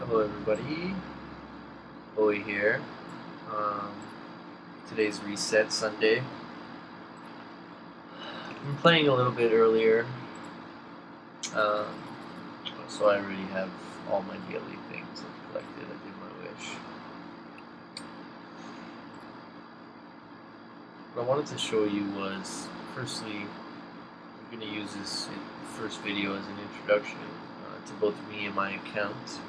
Hello everybody, Bowie here. Um, Today's Reset Sunday. I'm playing a little bit earlier, um, so I already have all my daily things I've collected. I did my wish. What I wanted to show you was, firstly, I'm going to use this first video as an introduction to both me and my account.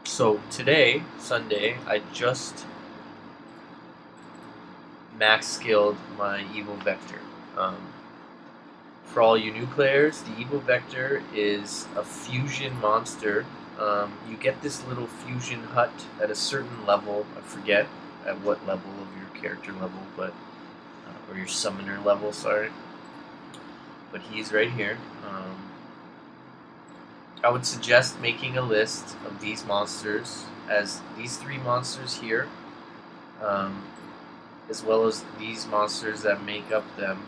So today, Sunday, I just max skilled my Evil Vector. For all you new players, the Evil Vector is a fusion monster. You get this little fusion hut at a certain level. I forget at what level of your character level, but or your summoner level, sorry. But he's right here. I would suggest making a list of these monsters, as these three monsters here, as well as these monsters that make up them,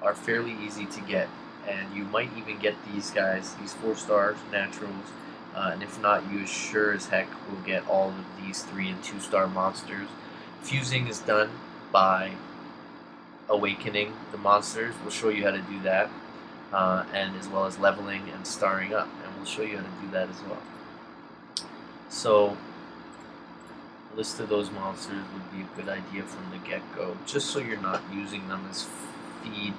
are fairly easy to get. And you might even get these guys, these 4-star naturals, and if not, you sure as heck will get all of these 3 and 2-star monsters. Fusing is done by awakening the monsters. We'll show you how to do that. And as well as leveling and starring up, and we'll show you how to do that as well. So, a list of those monsters would be a good idea from the get-go, just so you're not using them as feed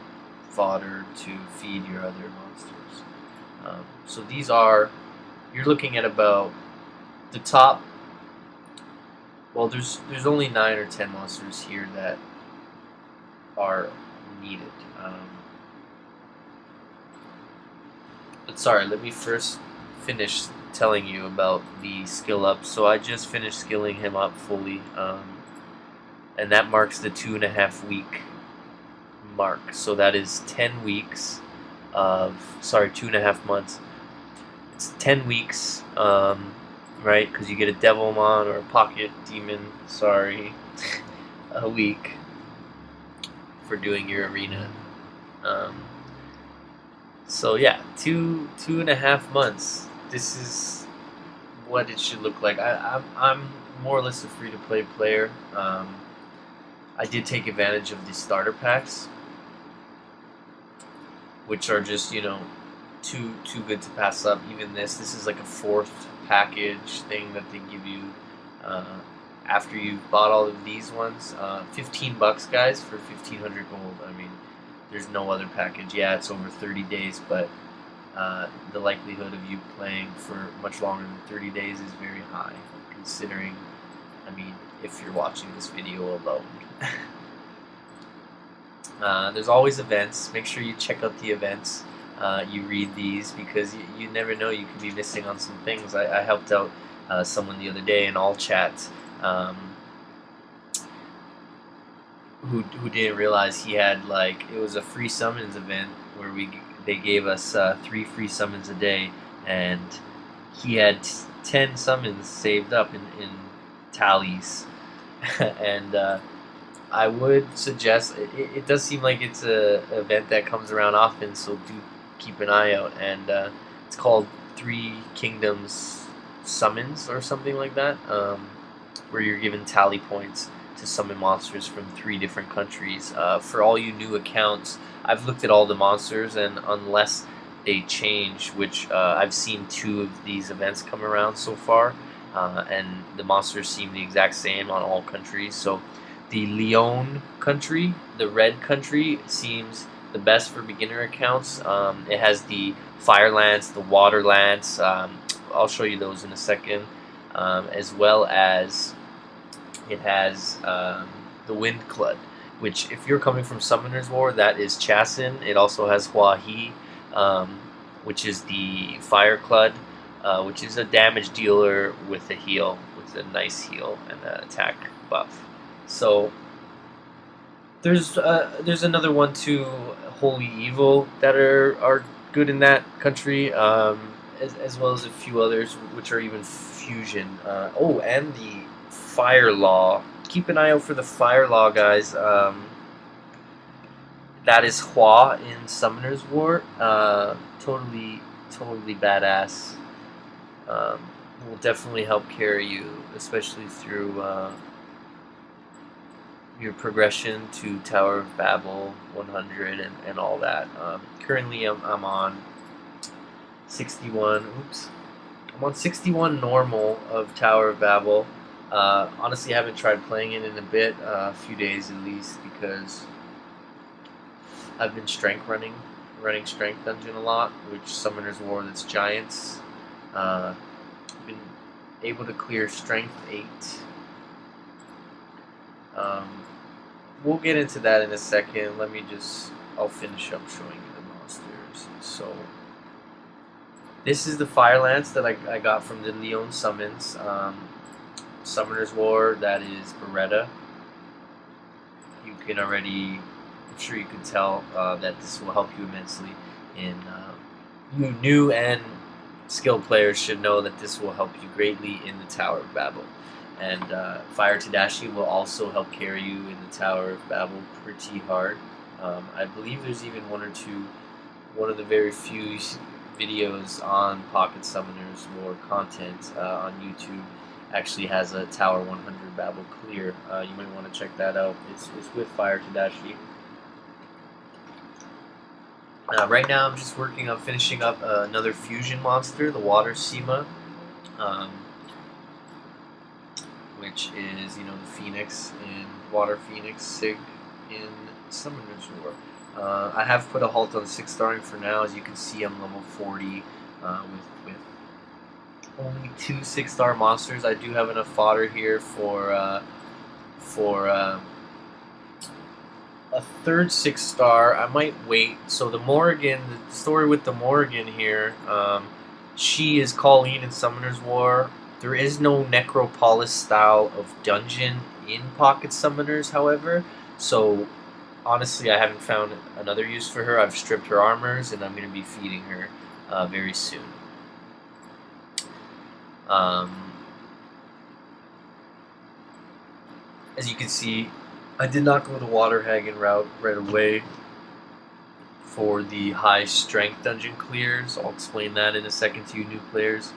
fodder to feed your other monsters. So these are, you're looking at about the top. Well, there's only 9 or 10 monsters here that are needed. But sorry, let me first finish telling you about the skill up. So I just finished skilling him up fully, and that marks the 2.5 week mark. So that is 10 weeks of, sorry, 2.5 months. It's 10 weeks, right? Because you get a Devilmon or a Pocket Demon, sorry, a week for doing your arena. So yeah, 2.5 months. This is what it should look like. I'm more or less a free-to-play player. I did take advantage of the starter packs, which are just, you know, too good to pass up. Even this is like a 4th package thing that they give you after you've bought all of these ones. $15, guys, for 1,500 gold. I mean, there's no other package. Yeah, it's over 30 days, but the likelihood of you playing for much longer than 30 days is very high, considering, I mean, if you're watching this video alone. There's always events. Make sure you check out the events. You read these, because you never know, you could be missing on some things. I helped out someone the other day in all chat, who didn't realize he had, like, it was a free summons event where they gave us 3 free summons a day, and he had 10 summons saved up in tallies. And I would suggest, it does seem like it's a event that comes around often, so do keep an eye out. And it's called 3 Kingdoms Summons or something like that, where you're given tally points to summon monsters from 3 different countries. For all you new accounts, I've looked at all the monsters, and unless they change, which I've seen 2 of these events come around so far, and the monsters seem the exact same on all countries. So the Leon country, the red country, seems the best for beginner accounts. It has the Fire Lance, the Water Lance. I'll show you those in a second, as well as it has the Wind Clud, which, if you're coming from Summoner's War, that is Chasen. It also has Hua He, which is the Fire Clud, which is a damage dealer with a heal, with a nice heal and an attack buff. So there's another one too, Holy Evil, that are good in that country, as well as a few others which are even fusion. Oh, and the Fire Law. Keep an eye out for the Fire Law, guys. That is Hua in Summoner's War. Totally badass. will definitely help carry you, especially through your progression to Tower of Babel 100 and all that. Currently, I'm on 61. Oops. I'm on 61 normal of Tower of Babel. Honestly, I haven't tried playing it in a bit, a few days at least, because I've been running Strength Dungeon a lot, which Summoner's War that's Giants. Been able to clear Strength 8. We'll get into that in a second. I'll finish up showing you the monsters. So, this is the Fire Lance that I got from the Leon Summons. Summoner's War, that is Beretta. You can already, I'm sure you can tell that this will help you immensely. You new and skilled players should know that this will help you greatly in the Tower of Babel. And Fire Tadashi will also help carry you in the Tower of Babel pretty hard. I believe there's even one of the very few videos on Pocket Summoners War content on YouTube actually has a Tower 100 Babel clear. You might want to check that out. It's with Fire Tadashi. Right now I'm just working on finishing up another fusion monster, the Water Sema. Which is, the Phoenix in Water Phoenix Sig in Summoner's War. I have put a halt on 6-starring for now. As you can see, I'm level 40 with only 2 6-star monsters. I do have enough fodder here for a third 6-star. I might wait. So the story with the Morrigan here, she is Colleen in Summoner's War. There is no Necropolis style of dungeon in Pocket Summoners, however, so honestly I haven't found another use for her. I've stripped her armors and I'm going to be feeding her very soon. As you can see, I did not go the Waterhagen route right away for the high strength dungeon clears. I'll explain that in a second to you new players.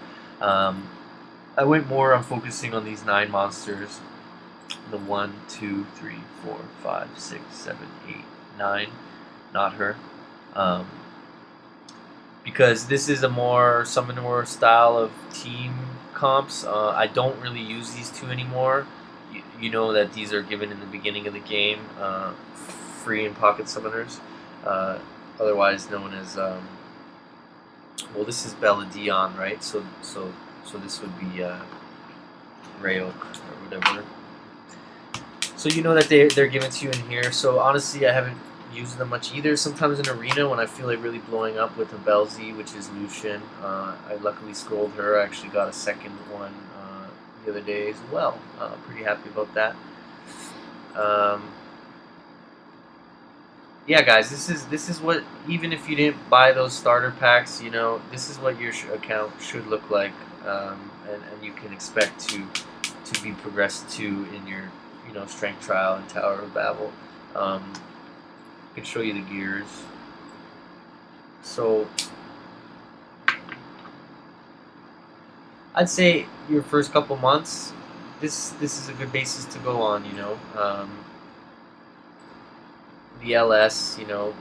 I went more on focusing on these 9 monsters. The 1, 2, 3, 4, 5, 6, 7, 8, 9. Not her. Because this is a more Summoner style of team comps. I don't really use these 2 anymore. You know that these are given in the beginning of the game, free in Pocket Summoners. Otherwise known as, well, this is Bella Dion, right? So this would be Rayo or whatever. So you know that they're given to you in here. So honestly, I haven't used them much either. Sometimes in Arena when I feel like really blowing up with a Belzy, which is Lucian, I luckily scrolled her. I actually got a second one the other day as well. Pretty happy about that. Yeah, guys, this is what, even if you didn't buy those starter packs, this is what your account should look like, and you can expect to be progressed to in your strength trial and Tower of Babel. I can show you the gears. So I'd say your first couple months, this is a good basis to go on. The LS, the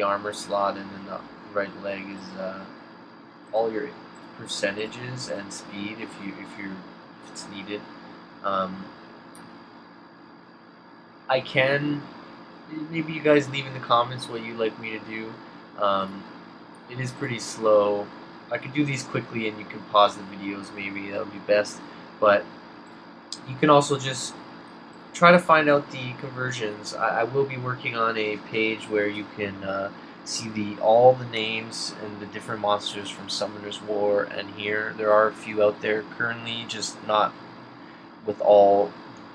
armor slot, and then the right leg is all your percentages and speed if it's needed. I can, maybe you guys leave in the comments what you'd like me to do. It is pretty slow. I could do these quickly and you can pause the videos, maybe that would be best, but you can also just try to find out the conversions. I will be working on a page where you can see all the names and the different monsters from Summoner's War, and here there are a few out there currently, just not with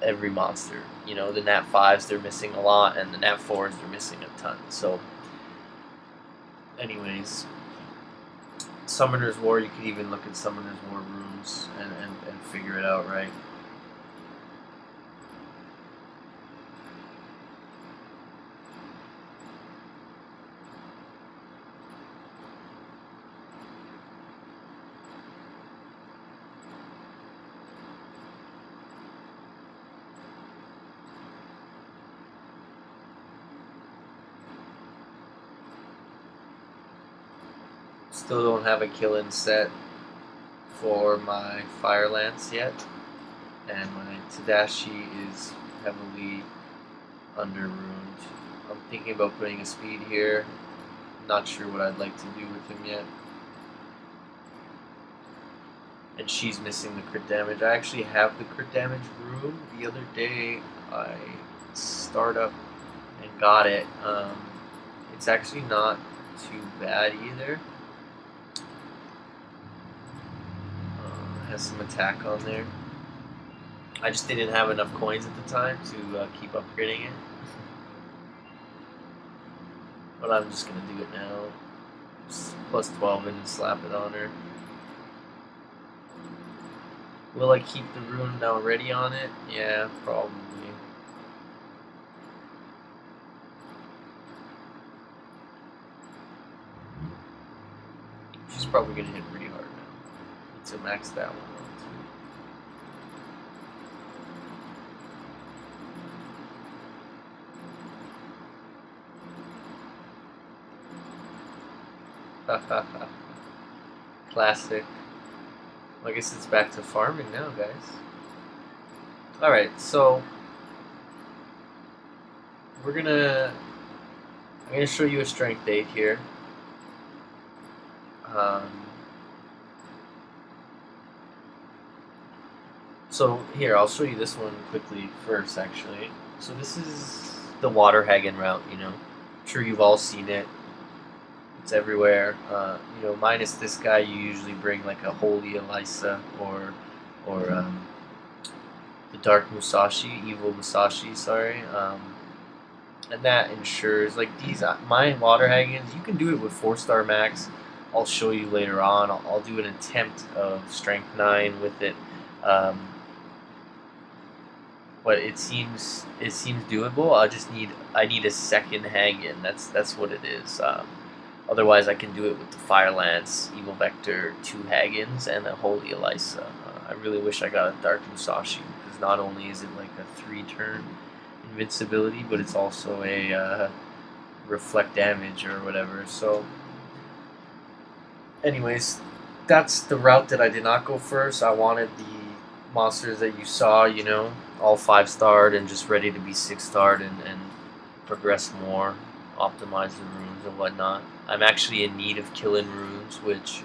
every monster. The Nat 5s, they're missing a lot, and the Nat 4s, they're missing a ton. So anyways, Summoner's War, you could even look at Summoner's War runes and figure it out, right? Still don't have a kill-in set for my Fire Lance yet, and my Tadashi is heavily under-runed. I'm thinking about putting a speed here. Not sure what I'd like to do with him yet. And she's missing the crit damage. I actually have the crit damage rune. The other day I started up and got it. It's actually not too bad either. Has some attack on there. I just didn't have enough coins at the time to keep upgrading it. But I'm just gonna do it now. Just plus 12 and slap it on her. Will I keep the rune now ready on it? Yeah, probably. She's probably gonna hit pretty hard now. Need to max that one out too. Classic. I guess it's back to farming now, guys. Alright, so I'm gonna show you a strength 8 here. So here, I'll show you this one quickly first, actually. So this is the Water Hagen route, you know. I'm sure you've all seen it. It's everywhere. You know, minus this guy, you usually bring like a Holy Elisa or the Dark Musashi, Evil Musashi, sorry. And that ensures, like these, my Water Hagens, you can do it with 4-star max. I'll show you later on. I'll do an attempt of Strength 9 with it. But it seems doable. I need a second Hagen. That's what it is. Otherwise, I can do it with the Fire Lance, Evil Vector, 2 Hagens, and a Holy Elisa. I really wish I got a Dark Musashi, because not only is it like a 3-turn invincibility, but it's also a reflect damage or whatever. So, anyways, that's the route that I did not go first. I wanted the monsters that you saw, you know, all 5-starred and just ready to be 6-starred and progress more, optimize the runes and whatnot. I'm actually in need of killing runes, which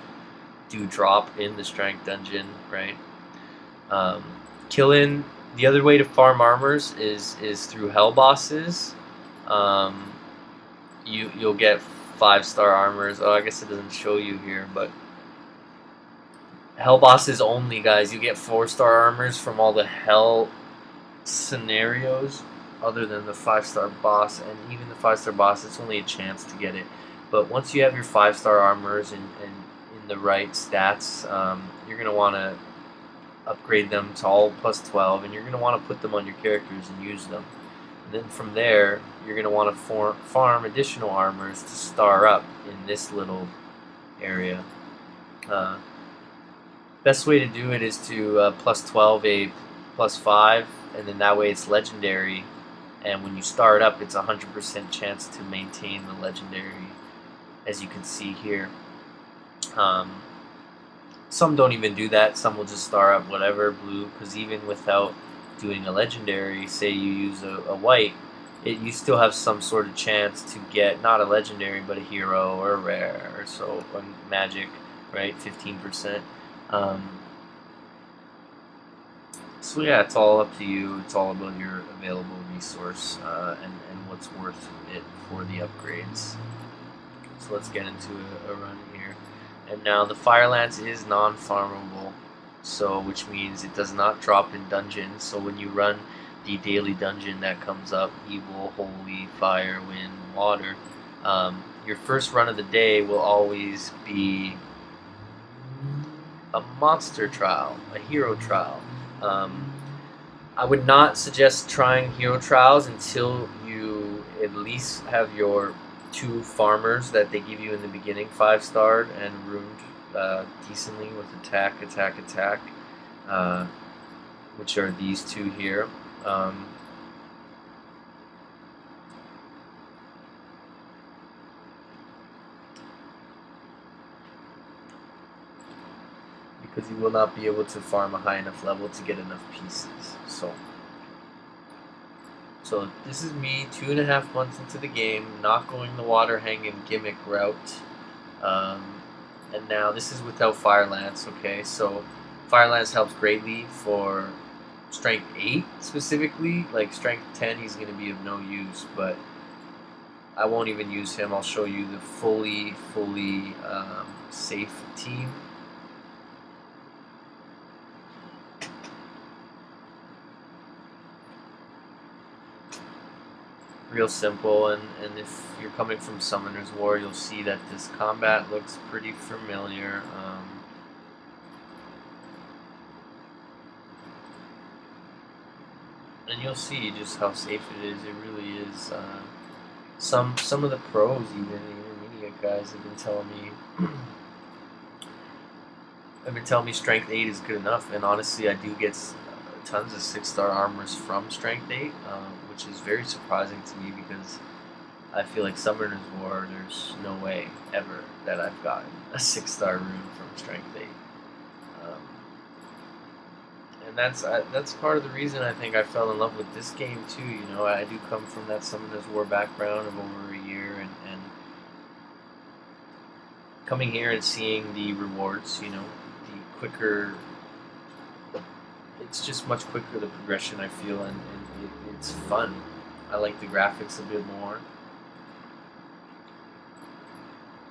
do drop in the strength dungeon, right? Killing, the other way to farm armors is through hell bosses. You'll get 5-star armors. Oh, I guess it doesn't show you here, but hell bosses only, guys. You get 4-star armors from all the hell scenarios other than the 5-star boss, and even the 5-star boss, it's only a chance to get it. But once you have your 5-star armors and in the right stats, you're going to want to upgrade them to all plus 12, and you're going to want to put them on your characters and use them. And then from there, you're going to want to farm additional armors to star up in this little area. Best way to do it is to plus 12 a plus 5, and then that way it's legendary, and when you start up, it's 100% chance to maintain the legendary, as you can see here. Some don't even do that. Some will just star up whatever blue, because even without doing a legendary, say you use a white, you still have some sort of chance to get not a legendary but a hero or a rare, or so, or magic, right? 15%. So yeah, it's all up to you. It's all about your available resource and what's worth it for the upgrades. So let's get into a run here. And now the Fire Lance is non-farmable, so which means it does not drop in dungeons. So when you run the daily dungeon that comes up, Evil, Holy, Fire, Wind, Water, your first run of the day will always be a monster trial, a hero trial. I would not suggest trying hero trials until you at least have your 2 farmers that they give you in the beginning 5-starred and runed decently with attack, which are these 2 here. because he will not be able to farm a high enough level to get enough pieces. So this is me 2.5 months into the game, not going the water hanging gimmick route. And now this is without Fire Lance, okay? So Fire Lance helps greatly for Strength 8 specifically. Like Strength 10, he's going to be of no use, but I won't even use him. I'll show you the fully safe team. Real simple, and if you're coming from Summoner's War, you'll see that this combat looks pretty familiar. And you'll see just how safe it is. It really is. Some of the pros, even intermediate guys, have been telling me Strength 8 is good enough, and honestly, I do get tons of 6-star armors from Strength 8, which is very surprising to me because I feel like Summoner's War, there's no way ever that I've gotten a 6-star rune from Strength 8. And that's part of the reason I think I fell in love with this game too. You know, I do come from that Summoner's War background of over a year, and coming here and seeing the rewards, you know, the quicker, it's just much quicker, the progression I feel, and it's fun. I like the graphics a bit more.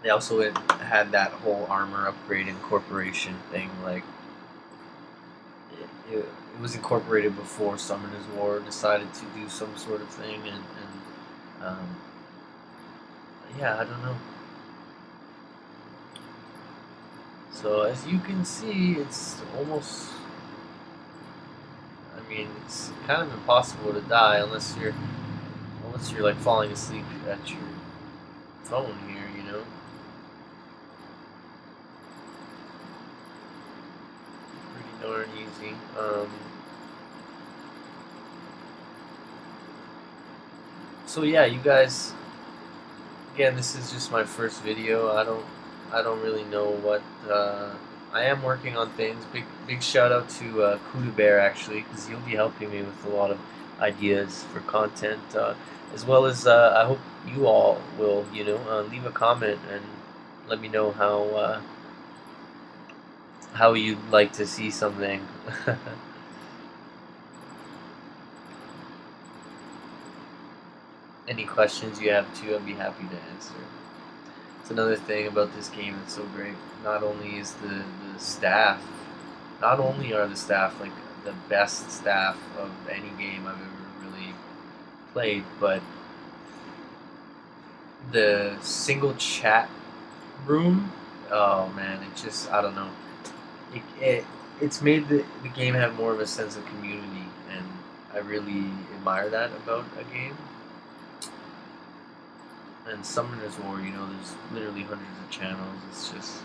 They also had that whole armor upgrade incorporation thing, like it was incorporated before Summoner's War decided to do some sort of thing, and yeah, I don't know. So as you can see, it's almost, I mean, it's kind of impossible to die unless you're like falling asleep at your phone here, you know. Pretty darn easy. So yeah, you guys, again, this is just my first video. I don't really know what, I am working on things. Big shout out to Kudu Bear, actually, because he'll be helping me with a lot of ideas for content, as well as I hope you all will, you know, leave a comment and let me know how you'd like to see something. Any questions you have too, I'd be happy to answer. It's another thing about this game that's so great. Not only is the staff, not only are the staff like the best staff of any game I've ever really played, but the single chat room, oh man, it just, I don't know. It's made the game have more of a sense of community, and I really admire that about a game. And Summoner's War, you know, there's literally hundreds of channels. It's just,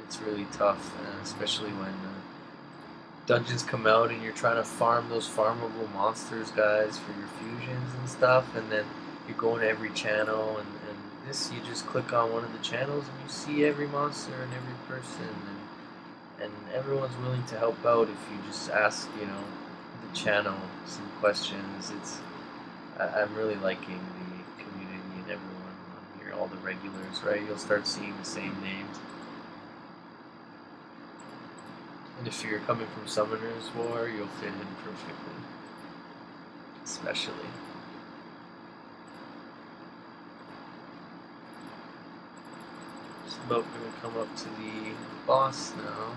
it's really tough, and especially when dungeons come out and you're trying to farm those farmable monsters, guys, for your fusions and stuff, and then you're going to every channel, and this, you just click on one of the channels and you see every monster and every person, and everyone's willing to help out if you just ask, you know, the channel some questions. I'm really liking the community and everyone on here, all the regulars, right? You'll start seeing the same names. And if you're coming from Summoner's War, you'll fit in perfectly. Especially. Just about going to come up to the boss now.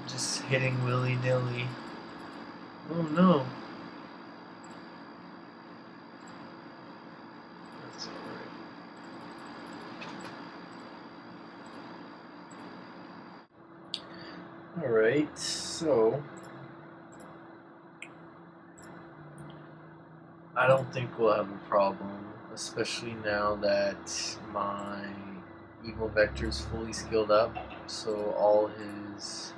Just hitting willy-nilly. Oh no. That's alright. Alright, so I don't think we'll have a problem, especially now that my evil vector's fully skilled up, so all his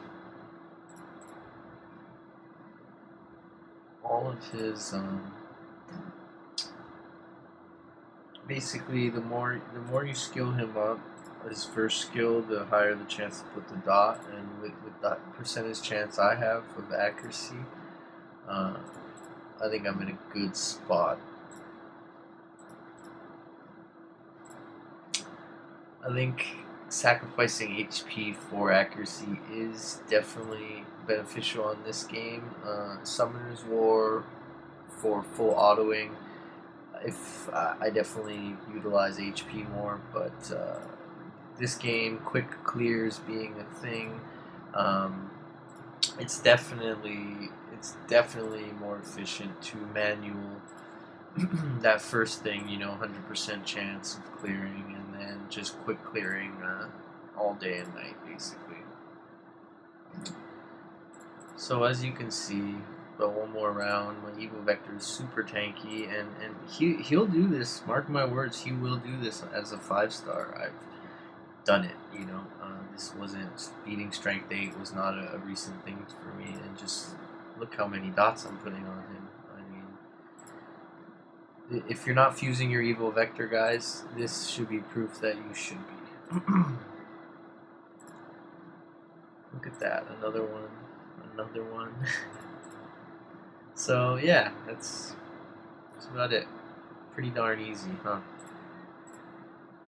all of his basically the more you skill him up, his first skill, the higher the chance to put the dot, and with the percentage chance I have of accuracy, uh, I think I'm in a good spot. I think sacrificing HP for accuracy is definitely beneficial on this game. Summoner's War for full autoing, if I definitely utilize HP more, but this game, quick clears being a thing, um, it's definitely more efficient to manual that first thing, 100% chance of clearing, and then just quick clearing all day and night, basically. So as you can see, but one more round, my Evil Vector is super tanky, and he'll do this. Mark my words, he will do this as a 5-star. I've done it. This wasn't beating Strength 8 was not a recent thing for me, and just look how many dots I'm putting on him. I mean, if you're not fusing your Evil Vector, guys, this should be proof that you should be. Look at that, another one. So yeah, that's about it. Pretty darn easy, huh?